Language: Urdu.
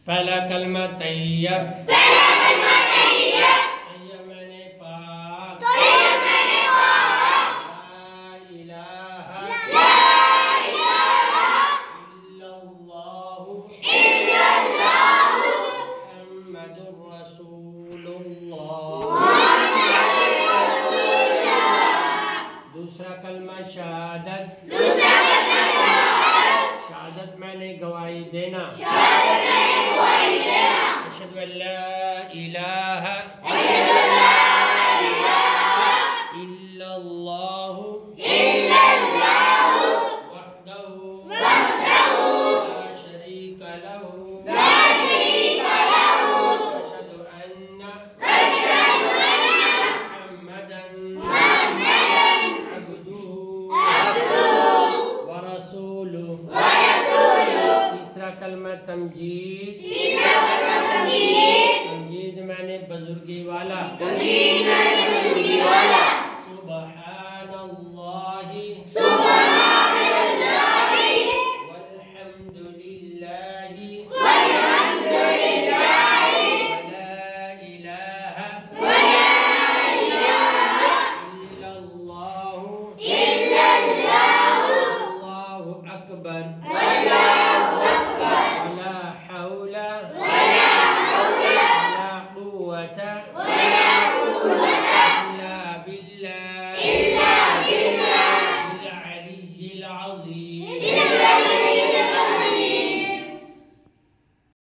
پہلا کلمہ طیب، طیب معنی پاک، لا الہ الا اللہ محمد رسول اللہ۔ دوسرا کلمہ شہادت، شہادت معنی گواہی دینا، اشہد ان لا الہ الا اللہ وحدہ لا شریک لہ اشہد ان محمدا عبدہ ورسولہ۔ تیسرا کلمہ تمجید، تمجید معنی بزرگی والا، سبحان اللہ والحمد للہ ولا الہ الا اللہ اللہ اکبر ولا حول ولا قوة